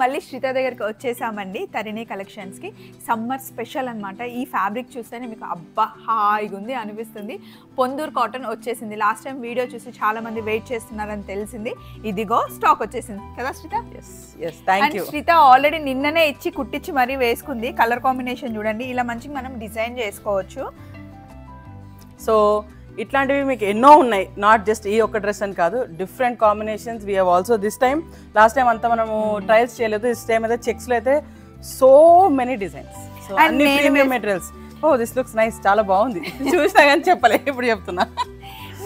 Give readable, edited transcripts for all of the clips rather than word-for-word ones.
మళ్ళీ శ్రీత దగ్గరికి వచ్చేసామండి తరిణి కలెక్షన్స్కి. సమ్మర్ స్పెషల్ అనమాట. ఈ ఫ్యాబ్రిక్ చూస్తేనే మీకు అబ్బా హాయిగా ఉంది అనిపిస్తుంది. పొందూరు కాటన్ వచ్చేసింది. లాస్ట్ టైం వీడియో చూసి చాలా మంది వెయిట్ చేస్తున్నారని తెలిసింది. ఇదిగో స్టాక్ వచ్చేసింది కదా శ్రీత? శ్రీత ఆల్రెడీ నిన్ననే ఇచ్చి కుట్టించి మరీ వేసుకుంది. కలర్ కాంబినేషన్ చూడండి, ఇలా మంచిగా మనం డిజైన్ చేసుకోవచ్చు. సో ఇట్లాంటివి మీకు ఎన్నో ఉన్నాయి, నాట్ జస్ట్ ఈ ఒక్క డ్రెస్ అని కాదు, different combinations we have also this time. Last time అంతా మనము ట్రయల్స్ చేయలేదు, దిస్ టైం అయితే చెక్స్ లో అయితే సో మెనీ డిజైన్స్, సో అన్ని premium materials. Oh this looks nice, చాలా బాగుంది. చూసినా కానీ చెప్పలే, ఇప్పుడు చెప్తున్నా.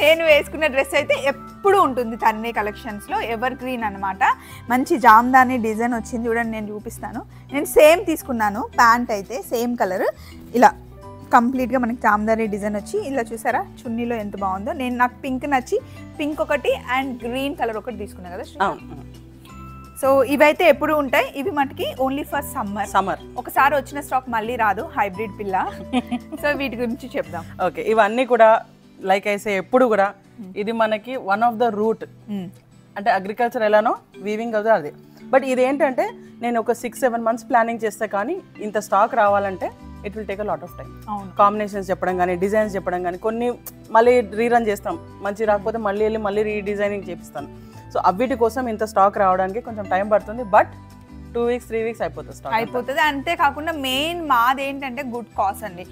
నేను వేసుకున్న డ్రెస్ అయితే ఎప్పుడు ఉంటుంది తరిణి కలెక్షన్స్ లో, ఎవర్ గ్రీన్ అనమాట. మంచి జామ్దాని డిజైన్ వచ్చింది చూడండి, నేను చూపిస్తాను. నేను సేమ్ తీసుకున్నాను, ప్యాంట్ అయితే సేమ్ కలర్, ఇలా కంప్లీట్గా మనకి జామ్దాని డిజైన్ వచ్చి ఇలా చూసారా చున్నీలో ఎంత బాగుందో. నాకు పింక్ నచ్చి పింక్ ఒకటి అండ్ గ్రీన్ కలర్ ఒకటి తీసుకున్నా కదా. సో ఇవైతే ఎప్పుడు ఉంటాయి, ఇవి మనకి ఓన్లీ ఫర్ సమ్మర్. ఒకసారి వచ్చిన స్టాక్ మళ్ళీ రాదు, హైబ్రిడ్ పిల్ల. సో వీటి గురించి చెప్దాం. ఓకే, ఇవన్నీ కూడా లైక్ ఐసే ఎప్పుడు కూడా ఇది మనకి వన్ ఆఫ్ ద రూట్. అంటే అగ్రికల్చర్ ఎలానో వీవింగ్ అవుతుంది అదే. బట్ ఇదేంటంటే నేను ఒక 6-7 months ప్లానింగ్ చేస్తే కానీ ఇంత స్టాక్ రావాలంటే it will take a lot of time. Combinations చెప్పడం కానీ, డిజైన్స్ చెప్పడం కానీ, కొన్ని మళ్ళీ రీరన్ చేస్తాం, మంచి రాకపోతే మళ్ళీ రీడిజైనింగ్ చేపిస్తాను. సో అవిటి కోసం ఇంత స్టాక్ రావడానికి కొంచెం టైం పడుతుంది. బట్ 2 weeks 3 weeks అయిపోతుంది. అంతేకాకుండా మెయిన్ మాది ఏంటంటే గుడ్ కాస్ అండి.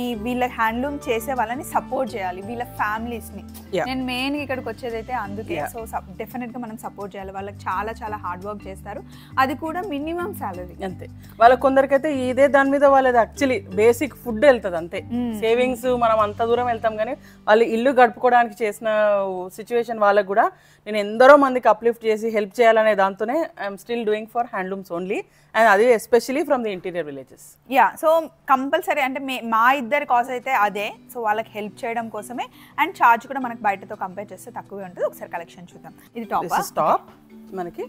ఈ వీళ్ళ హ్యాండ్లూమ్ చేసే వాళ్ళని సపోర్ట్ చేయాలి, వీళ్ళ ఫ్యామిలీస్ని. నేను మెయిన్గా ఇక్కడికి వచ్చేదైతే అందుకే. సో డెఫినెట్గా మనం సపోర్ట్ చేయాలి. వాళ్ళకి చాలా చాలా హార్డ్ వర్క్ చేస్తారు, అది కూడా మినిమం సాలరీ అంతే. వాళ్ళ కొందరికైతే ఇదే దాని మీద వాళ్ళది యాక్చువల్లీ బేసిక్ ఫుడ్ వెళ్తుంది అంతే. సేవింగ్స్ మనం అంత దూరం వెళ్తాం కానీ వాళ్ళు ఇల్లు గడుపుకోవడానికి చేసిన సిచ్యువేషన్ వాళ్ళకు కూడా నేను ఎందరో మందికి అప్లిఫ్ట్ చేసి హెల్ప్ చేయాలనే దాంతోనే I'm still doing for handlooms only, and అది especially from the interior villages. So compulsory అంటే మా ఇద్దరి కాజ్ అయితే అదే. సో వాళ్ళకి హెల్ప్ చేయడం కోసమే, అండ్ ఛార్జ్ కూడా మనకి బయటతో కంపేర్ చేస్తే తక్కువే ఉంటుంది. ఒకసారి కలెక్షన్ చూద్దాం. ఇది టాప్ మనకి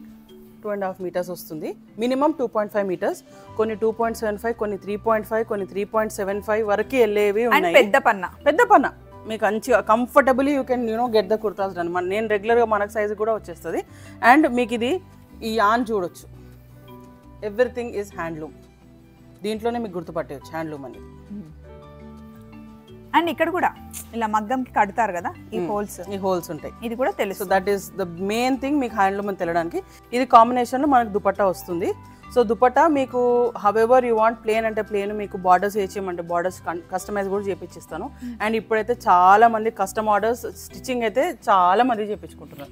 2.5 meters వస్తుంది, మినిమం 2.5 meters, కొన్ని 2.75, కొన్ని 3.5, కొన్ని 3.75 వరకు వెళ్ళేవి ఉన్నాయి. పెద్ద పన్న మీకు మంచిగా comfortably you can get the kurtas done. నేను రెగ్యులర్గా మనకు సైజ్ కూడా వచ్చేస్తుంది. అండ్ మీకు ఇది ఈ యాన్ చూడొచ్చు, ఎవ్రీథింగ్ ఈజ్ హ్యాండ్లూమ్. దీంట్లోనే మీకు గుర్తుపట్టేయచ్చు హ్యాండ్లూమ్ అని. అండ్ ఇక్కడ కూడా ఇలా మగ్గంకి కడతారు కదా, ఈ హోల్స్ ఉంటాయి, ఇది కూడా తెలుసు. That is the main thing మీకు హ్యాండ్లూమ్ అని తెలియడానికి. ఇది కాంబినేషన్లో మనకు దుపట్టా వస్తుంది. సో దుపట్టా మీకు హవెవర్ యూ వాంట్, ప్లేన్ అంటే ప్లేన్, మీకు బార్డర్స్ వేసేయమంటే బార్డర్స్ కస్టమైజ్ కూడా చేపించిస్తాను. అండ్ ఇప్పుడైతే చాలా మంది కస్టమ్ ఆర్డర్స్ స్టిచ్చింగ్ అయితే చాలా మంది చేపించుకుంటున్నారు.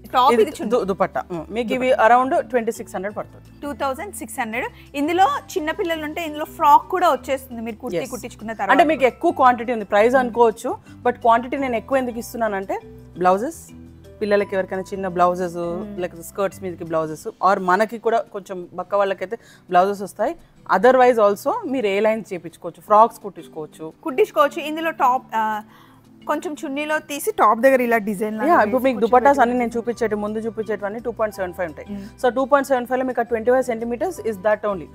దుపట్టా మీకు ఇవి అరౌండ్ 2600 పడుతుంది, 2600. ఇందులో చిన్న పిల్లలు ఉంటే ఇందులో ఫ్రాక్ కూడా వచ్చేస్తుంది మీరు కుట్టించుకున్న తర్వాత. అంటే మీకు ఎక్కువ క్వాంటిటీ ఉంది, ప్రైస్ అనుకోవచ్చు, బట్ క్వాంటిటీ నేను ఎక్కువ ఎందుకు ఇస్తున్నానంటే బ్లౌజెస్ పిల్లలకి ఎవరికైనా చిన్న బ్లౌజెస్ లైక్ స్కర్ట్స్ మీదకి బ్లౌజెస్, ఆర్ మనకి కూడా కొంచెం బక్క వాళ్ళకైతే బ్లౌజెస్ వస్తాయి. అదర్వైజ్ ఆల్సో మీరు ఏ లైన్స్ చేయించుకోవచ్చు, ఫ్రాక్స్ కుట్టించుకోవచ్చు. ఇందులో టాప్ కొంచెం చున్నీలో తీసి టాప్ దగ్గర ఇలా డిజైన్. ఇప్పుడు మీకు దుపట్టాస్ అన్ని నేను ముందు చూపించేటివన్నీ 2.75 ఉంటాయి. సో 2.75 లో మీకు 25 centimeters ఇస్ దట్ ఓన్లీ.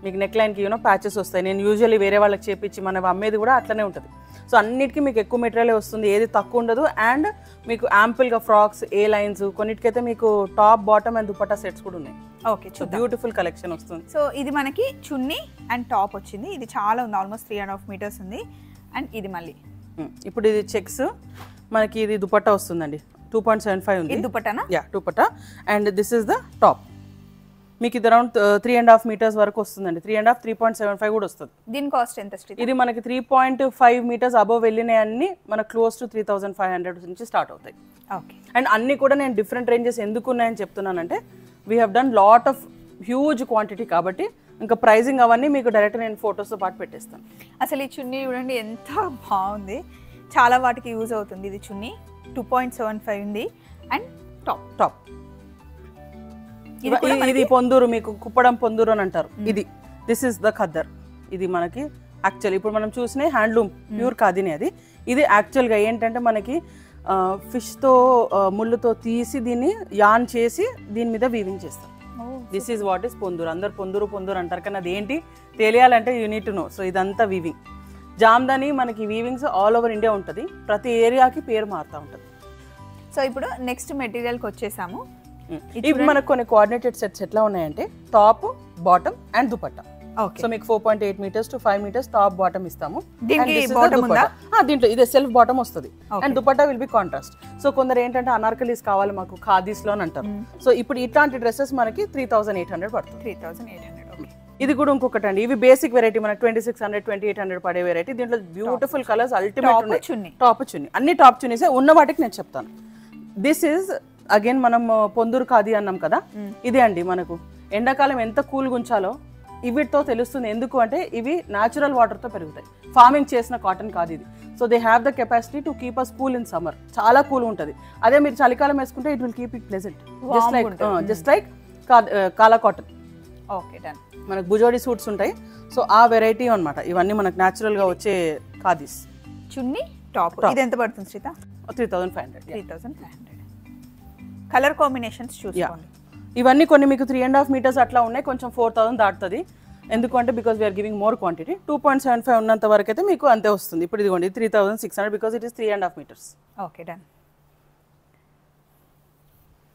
మీకు నెక్ లైన్ కి ప్యాచెస్ వస్తాయి. నేను యూజువల్లీ వేరే వాళ్ళకి చేపించి మనం అమ్మేది కూడా అట్లనే ఉంటుంది. సో అన్నిటికీ మీకు ఎక్కువ మెటీరియల్ వస్తుంది, ఏది తక్కువ ఉండదు. అండ్ మీకు యాంపుల్గా ఫ్రాక్స్, ఏ లైన్స్, కొన్నిటికైతే మీకు top bottom and dupatta sets కూడా ఉన్నాయి. ఓకే, బ్యూటిఫుల్ కలెక్షన్ వస్తుంది. సో ఇది మనకి చున్నీ అండ్ టాప్ వచ్చింది. ఇది చాలా ఉంది, ఆల్మోస్ట్ 3.5 meters ఉంది. అండ్ ఇది మళ్ళీ ఇప్పుడు ఇది చెక్స్, మనకి ఇది దుపట్టా వస్తుందండి, 2.75 ఉంది దుపట్టానా. Dupatta. And this is the top. మీకు ఇది అరౌండ్ 3.5 meters వరకు వస్తుందండి. 3.5, 3.75 కూడా వస్తుంది. దీని కాస్ట్ ఎంత? ఇది మనకి 3.5 meters అబవ్ వెళ్ళినాయన్ని మనకు క్లోజ్ టు 3500 నుంచి స్టార్ట్ అవుతాయి. ఓకే. అండ్ అన్ని కూడా నేను డిఫరెంట్ రేంజెస్ ఎందుకు ఉన్నాయని చెప్తున్నానంటే we have done lot of huge quantity కాబట్టి ఇంకా ప్రైజింగ్ అవన్నీ మీకు డైరెక్ట్ నేను ఫొటోస్తో పాటు పెట్టేస్తాను. అసలు ఈ చున్నీ చూడండి ఎంత బాగుంది, చాలా వాటికి యూజ్ అవుతుంది. ఇది చున్నీ 2.75 ఉంది. అండ్ టాప్ ఇది పొందూరు, మీకు కుప్పడం పొందూరు అని అంటారు. ఇది దిస్ ఇస్ ద ఖద్దర్. ఇది మనకి యాక్చువల్ ఇప్పుడు మనం చూసిన హ్యాండ్లూమ్ ప్యూర్ కాదిని అది. ఇది యాక్చువల్గా ఏంటంటే మనకి ఫిష్తో ముళ్ళుతో తీసి దీన్ని యాన్ చేసి దీని మీద వీవింగ్ చేస్తారు. This is what is Ponduru. అందరు పొందూరు అంటారు కానీ అది ఏంటి తెలియాలంటే you need to know. So ఇదంతా వీవింగ్. జామ్దాని మనకి వీవింగ్స్ ఆల్ ఓవర్ ఇండియా ఉంటుంది, ప్రతి ఏరియాకి పేరు మారుతూ ఉంటుంది. సో ఇప్పుడు నెక్స్ట్ మెటీరియల్కి వచ్చేసాము. ఇవి మనకు కొన్ని కోఆర్డినేటెడ్ సెట్స్ ఎట్లా ఉన్నాయంటే top bottom and dupatta. So మీకు 4.8 meters to 5 meters top bottom ఇస్తాము. దీంట్లో ఇదే సెల్ఫ్ బాటమ్ వస్తుంది and dupatta will be contrast. So కొందరు ఏంటంటే అనార్కలీస్ కావాలి మాకు ఖాదీస్ లో అని అంటారు. సో ఇప్పుడు ఇట్లాంటి డ్రెస్సెస్ మనకి 3,800 పడుతుంది. 3,800. ఇది కూడా ఇంకొకటి అండి, ఇవి బేసిక్ వెరైటీ మనకి 2,600 2,800 పడే వెరైటీ. దీంట్లో బ్యూటిఫుల్ కలర్స్ అల్టిమేట్ టాప్ చున్నీ అన్ని టాప్ చున్నీసే ఉన్న వాటికి నేను చెప్తాను. దిస్ ఈజ్ అగైన్ మనం పొందూరు ఖాదీ అన్నాం కదా, ఇదే అండి మనకు ఎండాకాలం ఎంత కూల్గా ఉంచాలో ఇవితో తెలుస్తుంది. ఎందుకు అంటే ఇవి న్యాచురల్ వాటర్తో పెరుగుతాయి, ఫార్మింగ్ చేసిన కాటన్ కాదు ఇది. So they have the capacity to keep us cool in summer, చాలా కూల్ ఉంటుంది. అదే మీరు చలికాలం వేసుకుంటే it will keep it pleasant, just like Kala cotton. Okay done. మనకు బుజోడి సూట్స్ ఉంటాయి. సో ఆ వెరైటీ అన్నమాట ఇవన్నీ మనకు న్యాచురల్ గా వచ్చే ఖాదీస్. చున్నీ టాప్ ఇది ఎంత పడుతుంది శ్రీత? 3,500. 3,500. కలర్ కాంబినేషన్స్ చూసుకోండి. ఇవన్నీ కొన్ని మీకు 3.5 meters అట్లా ఉన్నాయి, కొంచెం 4,000 దాటుతుంది. ఎందుకంటే because we're giving more quantity. 2.75 ఉన్నంత వరకు అయితే మీకు అంతే వస్తుంది. ఇప్పుడు ఇదిగోండి 3,600 because it is 3.5 meters. Okay done.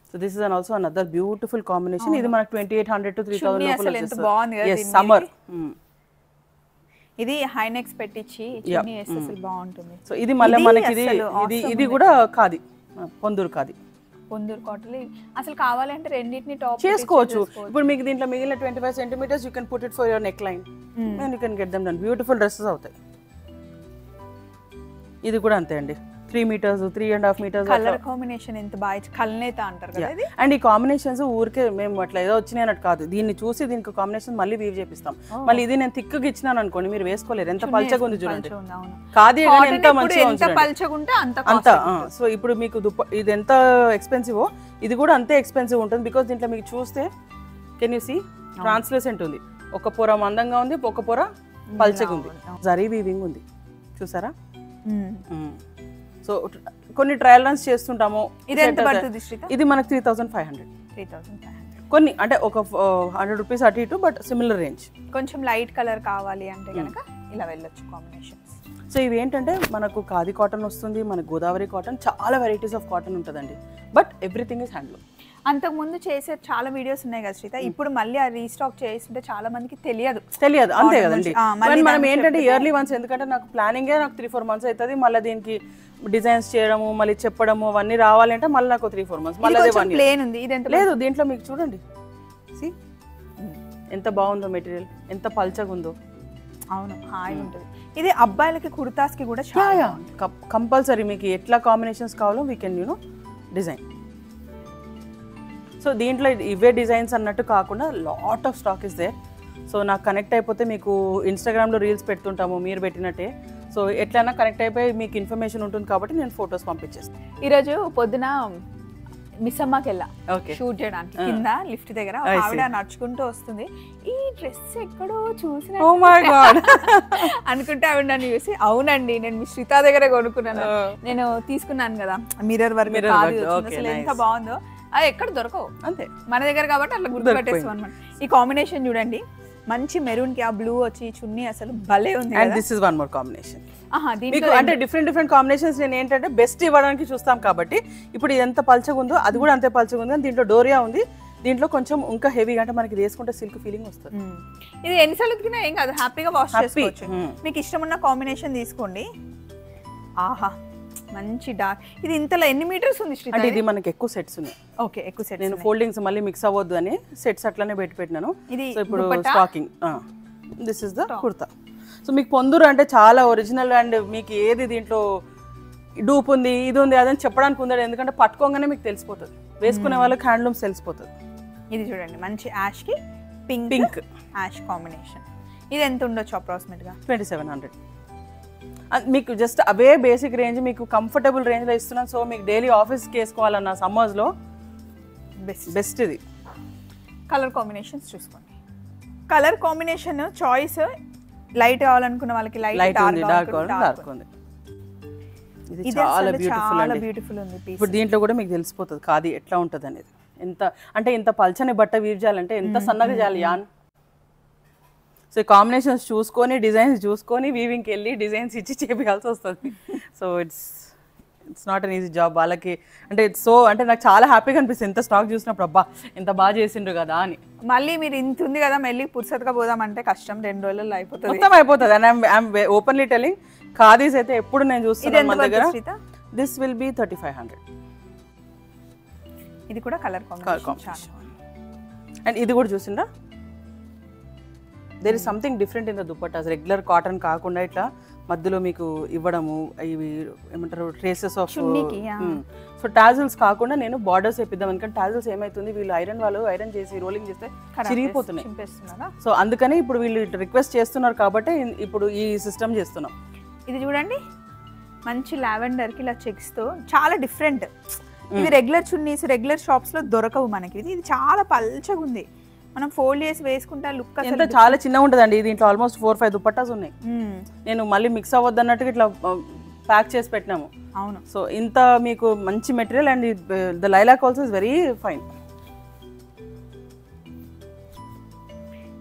So this is also another beautiful combination. ఇది మనకు 2,800 to 3,000 లోపల ఎంత బాగుంది కదా. సమ్మర్ ఇది హై నెక్స్ పెట్టించి చున్నీ వేస్తే అసలు బాగుంటుంది. సో ఇది మళ్ళీ మనకి ఇది కూడా ఖాదీ, పొందూరు ఖాదీ, పొందూరు కాటన్. అసలు కావాలంటే రెండింటిని టాప్ చేసుకోవచ్చు. ఇప్పుడు మీకు దీంట్లో మిగిలిన 25 centimeters you can put it for your neck line and you can get them done. Beautiful dresses అవుతాయి. ఇది కూడా అంతే అండి, 3 meters 3.5 meters. కలర్ కాంబినేషన్ ఎంత బాగా కల్నేత అంటారు కదా ఇది. అండ్ ఈ కాంబినేషన్స్ ఊరికే మేము అట్లా ఏదో వచ్చినాయి అన్నట్టు కాదు, దీన్ని చూసి దీనికి కాంబినేషన్ మళ్ళీ వీవ్ చేపిస్తాం. మళ్ళీ ఇది నేను థిక్గా ఇచ్చినాను అనుకోండి, మీరు వేసుకోలేరు, ఎంత పల్చగా ఉంది చూడండి. ఖాదీ ఎంత మంచిగా. సో ఇప్పుడు మీకు ఇది ఎంత ఎక్స్పెన్సివ్, ఇది కూడా అంతే ఎక్స్పెన్సివ్ ఉంటుంది. బికాస్ దీంట్లో మీకు చూస్తే కెన్ యూ సీ ట్రాన్స్లూసెంట్ ఉంది, ఒక పొర మందంగా ఉంది, ఒక పొర పల్చగా ఉంది, జరీ వీవింగ్ ఉంది, చూసారా. సో కొన్ని ట్రయల్ రన్స్ చేస్తుంటాము. ఇది మనకు 3,500. కొన్ని అంటే ఒక 100 rupees అటు ఇటు, బట్ సిమిలర్ రేంజ్. కొంచెం లైట్ కలర్ కావాలి అంటే కనుక ఇలా వెళ్ళొచ్చు కాంబినేషన్స్. సో ఇవి ఏంటంటే మనకు ఖాదీ కాటన్ వస్తుంది, మనకు గోదావరి కాటన్, చాలా వెరైటీస్ ఆఫ్ కాటన్ ఉంటుందండి. But everything is handloom. అంతకుముందు చేసే చాలా వీడియోస్ ఉన్నాయి కదా శ్రీత, ఇప్పుడు మళ్ళీ ఆ రీస్టాక్ చేస్తుంటే చాలా మందికి తెలియదు. అంతే కదండి. మనం ఏంటంటే ఇయర్లీ వన్స్, ఎందుకంటే నాకు ప్లానింగే నాకు 3-4 months అవుతుంది. మళ్ళీ దీనికి డిజైన్స్ చేయడము, మళ్ళీ చెప్పడము, అవన్నీ రావాలంటే మళ్ళీ నాకు 3-4 months. మళ్ళీ ప్లేన్ ఉంది, ఇది ఎంత లేదు. దీంట్లో మీకు చూడండి, ఎంత బాగుందో మెటీరియల్, ఎంత పల్చగా ఉందో. అవును, హాయి ఉంటుంది. ఇది అబ్బాయిలకి కుర్తాస్ కి కూడా కంపల్సరీ మీకు ఎట్లా కాంబినేషన్స్ కావాలో వీ కెన్ డిజైన్. సో దీంట్లో ఇవే డిజైన్స్ అన్నట్టు కాకుండా lot of stock is there. So నాకు కనెక్ట్ అయిపోతే మీకు ఇన్స్టాగ్రామ్లో రీల్స్ పెడుతుంటాము మీరు పెట్టినట్టే. సో ఎట్లైనా కనెక్ట్ అయిపోయి మీకు ఇన్ఫర్మేషన్ ఉంటుంది కాబట్టి నేను ఫొటోస్ పంపించేస్తాను. ఈరోజు పొద్దున మిస్సమ్మకి వెళ్ళా షూట్ చేయడానికి, కింద లిఫ్ట్ దగ్గర ఆవిడ నడుచుకుంటూ వస్తుంది, ఈ డ్రెస్ ఎక్కడో చూసిన అనుకుంటే ఆవిడ నన్ను చూసి, అవునండి నేను మీ శ్రీత దగ్గర కొనుక్కున్నాను, నేను తీసుకున్నాను కదా మిర్రర్ వర్క్, అసలు ఎంత బాగుందో. అది ఎక్కడ దొరకవు, అంతే మన దగ్గర కాబట్టి అట్లా గుర్తుపెట్టేస్తాం అనమాట. ఈ కాంబినేషన్ చూడండి, మంచి మెరూన్ కి ఆ బ్లూ వచ్చి చున్నీ అసలు భలే ఉంది. And this is one more combination. అంటే డిఫరెంట్ కాంబినేషన్స్ నేను ఏంటంటే బెస్ట్ ఇవ్వడానికి చూస్తాం కాబట్టి, ఇప్పుడు ఇది ఎంత పల్చగా ఉందో అది కూడా అంతే పల్చగా ఉంది. దీంట్లో డోరియా ఉంది, దీంట్లో కొంచెం ఇంకా హెవీగా, అంటే మనకి వేసుకుంటే సిల్క్ ఫీలింగ్ వస్తుంది. ఇది ఎన్నిసార్లు ఉతికినా ఏం కాదు, హ్యాపీగా వాష్ చేసుకోవచ్చు. మీకు ఇష్టమున్న కాంబినేషన్ తీసుకోండి. ఆహా, మంచి డార్క్. ఇది ఇంతలో ఎన్ని మీటర్స్ ఉంది శ్రీత? అంటే ఇది మనకి ఎక్కువ సెట్స్ ఉన్నాయి. ఓకే, ఎక్కువ సెట్స్. నేను ఫోల్డింగ్స్ మళ్ళీ మిక్స్ అవ్వద్దు అని సెట్స్ అట్లానే పెట్టినాను. సో ఇప్పుడు stocking. This is the kurta. So మీకు పొందూరు అంటే చాలా ఒరిజినల్, అండ్ మీకు ఏది దీంట్లో డూప్ ఉంది, ఇది ఉంది, అదని చెప్పడానికి ఉందండి. ఎందుకంటే పట్టుకోగానే మీకు తెలిసిపోతుంది, వేసుకునే వాళ్ళకి హ్యాండ్లూమ్స్ తెలిసిపోతుంది. ఇది చూడండి, మంచి యాష్ కి పింక్ యాష్ కాంబినేషన్. ఇది ఎంత ఉండొచ్చు అప్రాక్సిమేట్ గా? 2,700. మీకు జస్ట్ అవే బేసిక్ రేంజ్, మీకు కంఫర్టబుల్ రేంజ్లో ఇస్తున్నాను. సో మీకు డైలీ ఆఫీస్కి వేసుకోవాలన్న సమ్మర్స్లో బెస్ట్ ఇది. కలర్ కాంబినేషన్స్ చూసుకోండి. కలర్ కాంబినేషన్ చాయిస్ లైట్ కావాలనుకున్న వాళ్ళకి లైట్, డార్క్ ఉంది. ఇది చాలా బ్యూటిఫుల్ ఉంది. ఇప్పుడు దీంట్లో కూడా మీకు తెలిసిపోతుంది ఖాదీ ఎట్లా ఉంటుంది అనేది. ఎంత అంటే ఇంత పల్చని బట్ట వీవ్ చేయాలంటే ఎంత సన్నగా చేయాలి యాన్. సో కాంబినేషన్స్ చూసుకొని, డిజైన్స్ చూసుకొని, వీవింగ్కి వెళ్ళి డిజైన్స్ ఇచ్చి చేయాల్సి వస్తుంది. So it's not an easy job వాళ్ళకి. అంటే ఇట్స్ సో అంటే నాకు చాలా హ్యాపీగా అనిపిస్తుంది ఎంత స్టాక్ చూసినప్పుడు, అబ్బా ఎంత బాగా చేసిండ్రు కదా అని. మళ్ళీ మీరు ఇంత ఉంది కదా మళ్ళీ పుర్సత్గా పోదామంటే కష్టం, 2 రోజుల్లో అయిపోతుంది, మొత్తం అయిపోతుంది. And I'm openly telling, khadis అయితే ఎప్పుడు నేను చూస్తున్నాను మన దగ్గర. This will be 3500. ఇది కూడా కలర్ కాంబినేషన్. అండ్ ఇది కూడా చూసిందా, there is something different in the dupattas. Regular cotton కాకుండా ఇట్లా మధ్యలో మీకు ఇవ్వడము, ఇవి ఏమంటారు ట్రేసెస్ ఆఫ్. సో టాజిల్స్ కాకుండా నేను బార్డర్స్ వేపిద్దాం, ఎందుకంటే టాజిల్స్ ఏమైతుంది వీళ్ళు వాళ్ళు ఐరన్ చేసి రోలింగ్ చేస్తే చిరిగిపోతున్నాయి. సో అందుకని ఇప్పుడు వీళ్ళు రిక్వెస్ట్ చేస్తున్నారు కాబట్టి ఇప్పుడు ఈ సిస్టమ్ చేస్తున్నాం. ఇది చూడండి మంచి లావెండర్ కి ఇలా చెక్స్ తో చాలా డిఫరెంట్. ఇది రెగ్యులర్ చున్నీస్ రెగ్యులర్ షాప్స్ లో దొరకవు మనకి. ఇది చాలా పల్చగా ఉంది, మనం ఫోల్డ్ చేసి వేసుకుంటా లుక్ ఎంత చాలా చిన్నగా ఉంటుందండి. దీంట్లో ఆల్మోస్ట్ 4-5 దుపట్టాస్ ఉన్నాయి. నేను మళ్ళీ మిక్స్ అవ్వద్దు అన్నట్టుగా ఇట్లా ప్యాక్ చేసి పెట్టినాము. అవును. సో ఇంత మీకు మంచి material and the lilac also is very fine.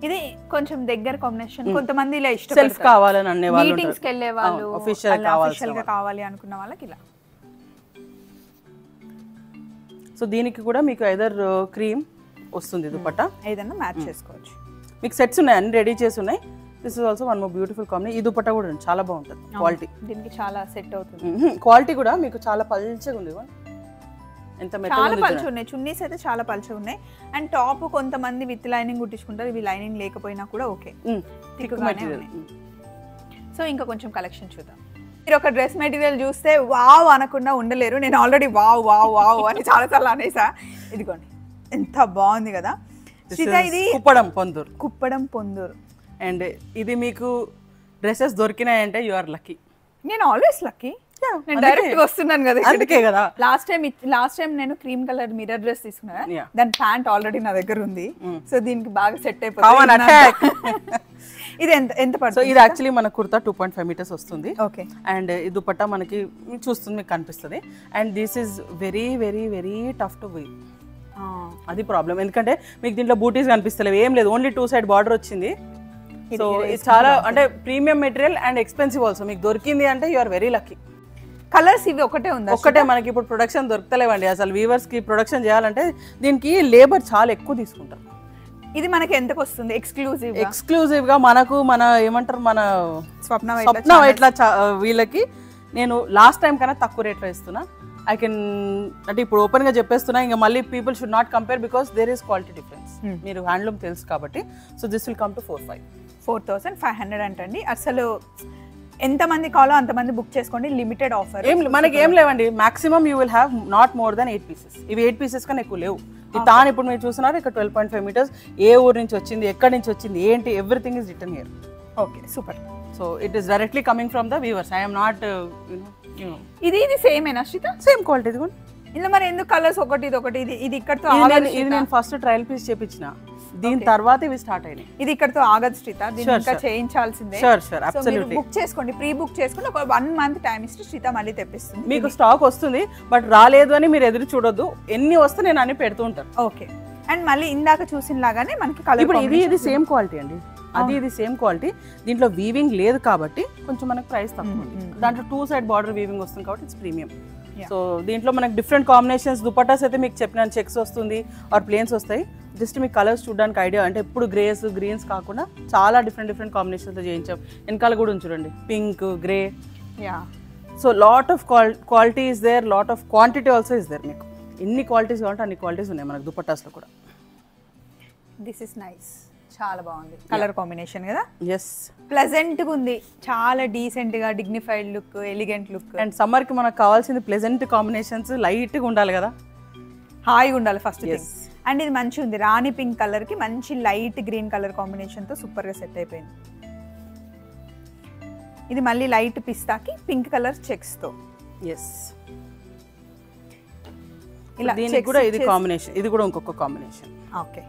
ఇది కొంచెం దగ్గర కాంబినేషన్. కొంతమంది ఇలా ఇష్టం సెల్ఫ్ కావాలని అనే వాళ్ళు, మీటింగ్స్ కి వెళ్ళే వాళ్ళు, అఫీషియల్ గా కావాలి అనుకున్న వాళ్ళకి ఇలా. సో దీనికి కూడా మీకు ఐదర్ క్రీమ్ వస్తుంది దుపట్టా, ఏదైనా మ్యాచ్ చేసుకోవచ్చు. మీకు సెట్స్ ఉన్నాయి, అన్ని రెడీ చేసి ఉన్నాయి. This is also one more beautiful combination. ఈ దుపట్టా కూడా చాలా బాగుంటుంది, క్వాలిటీ దీనికి చాలా సెట్ అవుతుంది. క్వాలిటీ కూడా మీకు చాలా పల్చగా ఉంది, ఎంత చాలా పల్చగా ఉన్నాయి. చున్నీస్ అయితే చాలా పల్చగా ఉన్నాయి. అండ్ టాప్ కొంతమంది విత్ లైనింగ్ కుట్టించుకుంటారు, ఇవి లైనింగ్ లేకపోయినా కూడా ఓకే. సో ఇంకా కొంచెం కలెక్షన్ చూద్దాం. మీరు ఒక డ్రెస్ మెటీరియల్ చూస్తే వావ్ అనకుండా ఉండలేరు. నేను ఆల్రెడీ వావ్ వావ్ వావ్ అని చాలా సార్లు అనేసా. ఇదిగోండి ఎంత బాగుంది కదా. ఇది కుప్పడం పొందూరు. అండ్ ఇది మీకు డ్రెస్సెస్ దొరికినాయంటే యు ఆర్ లక్కీ. నేను ఆల్వేస్ లక్కీ, నేను డైరెక్ట్ వస్తున్నాను కదా, అందుకే కదా. లాస్ట్ టైం నేను క్రీమ్ కలర్ మిర్రర్ డ్రెస్ తీసుకున్నా, దాని ప్యాంట్ ఆల్రెడీ నా దగ్గర ఉంది. సో దీనికి బాగా సెట్ అయిపోతుంది. ఇది ఎంత పడుతుంది? సో ఇది యాక్చువల్లీ మన కుర్తా 2.5 మీటర్స్ వస్తుంది. ఓకే. అండ్ ఈ దుపట్టా మనకి చూస్తుంది మీకు కనిపిస్తుంది. And this is very very very tough to weave. అది ప్రాబ్లం, ఎందుకంటే మీకు దీంట్లో బూటీస్ కనిపిస్తలేవు, ఏం లేదు, ఓన్లీ 2 సైడ్ బార్డర్ వచ్చింది. సో ఇది చాలా అంటే premium material and expensive also. మీకు దొరికింది అంటే you are very lucky. Colours ఇవి ఒకటే ఉంది, ఒకటే. మనకి ఇప్పుడు ప్రొడక్షన్ దొరుకుతలేవండి అసలు. వీవర్స్ కి ప్రొడక్షన్ చేయాలంటే దీనికి లేబర్ చాలా ఎక్కువ తీసుకుంటారు. ఇది మనకి ఎంతకు వస్తుంది ఎక్స్క్లూజివ్ గా? మనకు మన ఏమంటారు మన స్వప్న ఇట్లా వీళ్ళకి నేను లాస్ట్ టైం కన్నా తక్కువ రేట్లో ఇస్తున్నా. ఐ కెన్ అంటే ఇప్పుడు ఓపెన్ గా చెప్పేస్తున్నా, ఇంకా మళ్ళీ people should not compare because there is quality difference. మీరు హ్యాండ్లూమ్ తెలుసు కాబట్టి. So this will come to 4,500 అంటండి. అసలు ఎంతమంది కావాలో అంతమంది బుక్ చేసుకోండి, లిమిటెడ్ ఆఫర్. మనకి ఏం లేవండి, maximum you will have not more than 8 pieces. ఇవి 8 పీసెస్ కన్నా ఎక్కువ లేవు. ఈ తాను ఇప్పుడు మీరు చూస్తున్నారు ఇక్కడ 12.5 మీటర్స్. ఏ ఊరు నుంచి వచ్చింది, ఎక్కడి నుంచి వచ్చింది, ఏంటి, everything is return here. Okay, super. So it is directly coming from the weavers. I am not ఇది సేమేనా శ్రీత? Same quality. ఇది కూడా ఇందులో మరి ఎందుకు కలర్స్ ఒకటి ఇది ఒకటి? ఇది ఇక్కడతో ఇది నేను ఫస్ట్ ట్రయల్ పీస్ చేపించిన, దీని తర్వాత ఇవి స్టార్ట్ అయినాయి. ఇది ఇక్కడతో ఆగదు శ్రీత, దీన్ని ఇంకా చేయించాల్సిందే. బుక్ చేసుకోండి, ప్రీ బుక్ చేసుకుని ఒక 1 మంత్ టైం ఇస్తే శ్రీత మళ్ళీ తెప్పిస్తుంది. మీకు స్టాక్ వస్తుంది, బట్ రాలేదు అని మీరు ఎదురు చూడొద్దు. ఎన్ని వస్తే నేను అన్ని పెడుతూ ఉంటాను. ఓకే. అండ్ మళ్ళీ ఇందాక చూసిన లాగానే మనకి కలర్ ఇప్పుడు ఇది సేమ్ క్వాలిటీ అండి, ఇది సేమ్ క్వాలిటీ. దీంట్లో వీవింగ్ లేదు కాబట్టి కొంచెం మనకి ప్రైస్ తక్కువ ఉంది. దాంట్లో 2 సైడ్ బార్డర్ వీవింగ్ వస్తుంది కాబట్టి ఇట్స్ ప్రీమియం. సో దీంట్లో మనకి డిఫరెంట్ కాంబినేషన్స్ దుపట్టాస్ అయితే మీకు చెప్పిన చెక్స్ వస్తుంది ఆర్ ప్లేన్స్ వస్తాయి. జస్ట్ మీకు కలర్స్ చూడడానికి ఐడియా, అంటే ఎప్పుడు గ్రేస్ గ్రీన్స్ కాకుండా చాలా డిఫరెంట్ కాంబినేషన్స్తో చేయించాం. వెనకాల కూడా చూడండి, pink, grey. So lot of quality is there, lot of quantity also is there. మీకు ఎన్ని క్వాలిటీస్ కావాలంటే అన్ని క్వాలిటీస్ ఉన్నాయి మనకు దుపట్టాస్లో కూడా. దిస్ ఇస్ నైస్, చాలా బాగుంది కలర్ కాంబినేషన్ కదా. ఎస్, ప్లెజెంట్ గా ఉంది, చాలా డీసెంట్ గా dignified look, elegant look. And summer కి మనకు కావాల్సింది ప్లెజెంట్ కాంబినేషన్స్, లైట్ గా ఉండాలి కదా, హాయిగా ఉండాలి ఫస్ట్ థింగ్. అండ్ ఇది మంచిగా ఉంది, రాణి పింక్ కలర్ కి మంచి లైట్ గ్రీన్ కలర్ కాంబినేషన్ తో సూపర్ గా సెట్ అయిపోయింది. ఇది మళ్ళీ లైట్ పిస్తాకి పింక్ కలర్ చెక్స్ తో. ఎస్, ఇలా దీనికి కూడా ఇది కాంబినేషన్, ఇది కూడా ఇంకొక కాంబినేషన్. ఓకే,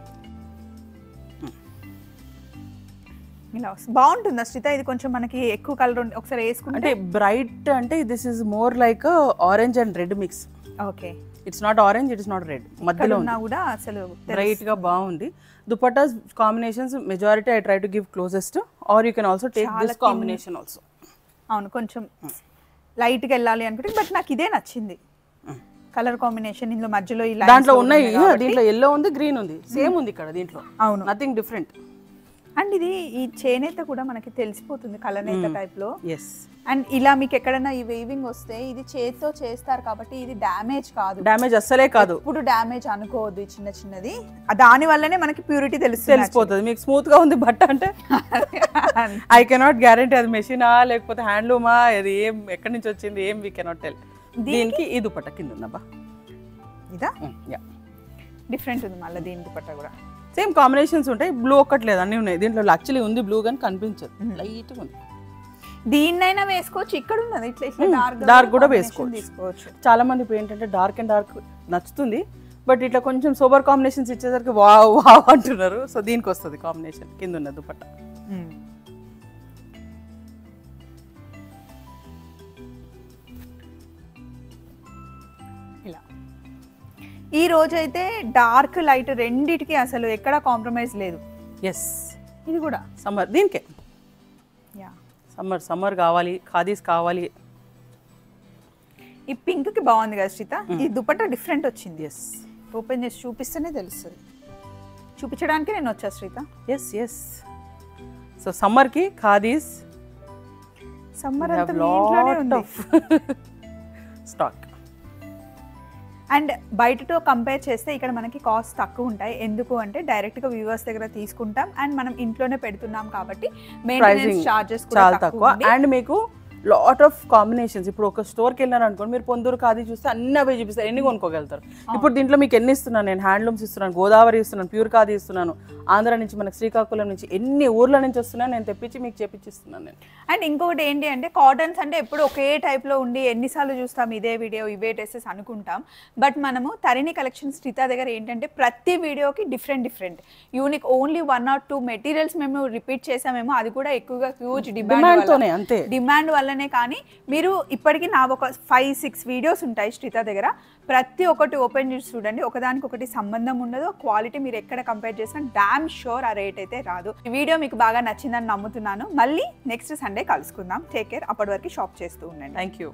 ఇలా బాగుంటుంది శ్రీత. ఇది కొంచెం మనకి ఎక్కువ కలర్ ఒకసారి వేసుకుంటే అంటే బ్రైట్, అంటే this is more like orange and red mix. Okay, it's not orange, it's not red, మధ్యలో ఉన్నా కూడా అసలు బ్రైట్ గా బాగుంది. Dupattas combinations majority I try to give closest, or you can also take this combination also. అవును, కొంచెం లైట్గా వెళ్ళాలి అనుకుంటే, బట్ నాకు ఇదే నచ్చింది కలర్ కాంబినేషన్. ఇందులో మధ్యలో ఈ దాంట్లో ఉన్నాయి, దీంట్లో ఎల్లో ఉంది, గ్రీన్ ఉంది, సేమ్ ఉంది ఇక్కడ దీంట్లో. అవును, నథింగ్ డిఫరెంట్. అండ్ ఇది ఈ చేనేత కూడా మనకి తెలిసిపోతుంది కలర్ నేత టైప్ లో. ఎస్. అండ్ ఇలా మీకు ఎక్కడైనా ఈ వేవింగ్ వస్తే ఇది చేతితో చేస్తారు కాబట్టి ఇది డ్యామేజ్ కాదు, డ్యామేజ్ అస్సలే కాదు. ఇప్పుడు డ్యామేజ్ అనుకోవద్దు, చిన్న చిన్నది. దాని వల్లనే మనకి ప్యూరిటీ తెలిసిపోతుంది. మీకు స్మూత్ గా ఉంది బట్ట అంటే ఐ కెనాట్ గ్యారంటీ అది మెషినా లేకపోతే హ్యాండ్లూమా, అది ఏం ఎక్కడి నుంచి వచ్చింది ఏం వీ కెనాట్ టెల్. దీనికి ఈ దుపట్టా కింద ఉందబ్బా, ఇదా డిఫరెంట్ ఉంది మళ్ళీ. దీని దుపట్టా కూడా సేమ్ కాంబినేషన్స్ ఉంటాయి. బ్లూ ఒక్కట్లేదు, అన్నీ ఉన్నాయి దీంట్లో. యాక్చువల్లీ ఉంది బ్లూ కానీ కనిపించదు, లైట్గా ఉంది. దీన్నైనా వేసుకోవచ్చు, ఇక్కడ ఉన్నది ఇట్లా ఇట్లా డార్క్ కూడా వేసుకోవచ్చు. చాలా మంది ఇప్పుడు ఏంటంటే డార్క్ అండ్ డార్క్ నచ్చుతుంది, బట్ ఇట్లా కొంచెం సూపర్ కాంబినేషన్స్ ఇచ్చేసరికి వావ్ వావ్ అంటున్నారు. సో దీనికి వస్తుంది కాంబినేషన్ కింద ఉన్న దుపట్టా. ఇలా ఈ రోజు అయితే డార్క్ లైట్ రెండిటికి అసలు ఎక్కడ కాంప్రమైజ్ లేదు. ఎస్, ఇది కూడా సమ్మర్ దీనికే. సమ్మర్ కావాలి, ఖాదీస్ కావాలి. ఈ పింక్ కి బాగుంది కదా శ్రీత, ఈ దుపట్టా డిఫరెంట్ వచ్చింది. ఎస్, ఓపెన్ చేసి చూపిస్తేనే తెలుస్తుంది. చూపించడానికి నేను వచ్చా Sritha. Yes yes. So summer కి ఖాదీస్, సమ్మర్ అంతా మీ ఇంట్లోనే ఉంది స్టాక్. అండ్ బయటతో కంపేర్ చేస్తే ఇక్కడ మనకి కాస్ట్ తక్కువ ఉంటాయి. ఎందుకు అంటే డైరెక్ట్గా వ్యూవర్స్ దగ్గర తీసుకుంటాం అండ్ మనం ఇంట్లోనే పెడుతున్నాం కాబట్టి మెయింటెనెన్స్ చార్జెస్ చాలా తక్కువ. అండ్ మీకు లాట్ ఆఫ్ కాంబినేషన్స్. ఇప్పుడు ఒక స్టోర్కి వెళ్ళాను అనుకోండి, మీరు పొందూరు ఖాదీ చూస్తే అన్ని అవే చూపిస్తారు, ఎన్ని కొనుక్కోగలుగుతారు. ఇప్పుడు దీంట్లో మీకు ఎన్ని ఇస్తున్నాను నేను, హ్యాండ్లూమ్స్ ఇస్తున్నాను, గోదావరి ఇస్తున్నాను, ప్యూర్ ఖాదీ ఇస్తున్నాను, ఆంధ్ర నుంచి మనకు శ్రీకాకుళం నుంచి ఎన్ని ఊర్ల నుంచి వస్తున్నాను నేను తెప్పించి మీకు చేపించిస్తున్నాను నేను. అండ్ ఇంకొకటి ఏంటి అంటే కాటన్స్ అంటే ఎప్పుడు ఒకే టైప్లో ఉండి ఎన్నిసార్లు చూస్తాం ఇదే వీడియో ఇవే డ్రెస్సెస్ అనుకుంటాం. బట్ మనము తరిణి కలెక్షన్ శ్రీత దగ్గర ఏంటంటే ప్రతి వీడియోకి different unique only 1 or 2 materials మేము రిపీట్ చేసామేమో, అది కూడా ఎక్కువగా హ్యూజ్ డిమాండ్తోనే, అంతే డిమాండ్ వల్లనే. కానీ మీరు ఇప్పటికీ నా ఒక 5-6 వీడియోస్ ఉంటాయి శ్రీత దగ్గర, ప్రతి ఒక్కటి ఓపెన్ చేసి చూడండి, ఒకదానికొకటి సంబంధం ఉండదు. క్వాలిటీ మీరు ఎక్కడ కంపేర్ చేసినా డామ్ షూర్ ఆ రేట్ అయితే రాదు. ఈ వీడియో మీకు బాగా నచ్చిందని నమ్ముతున్నాను. మళ్ళీ నెక్స్ట్ సండే కలుసుకుందాం. Take care. అప్పటి వరకు షాప్ చేస్తూ ఉండండి. Thank you.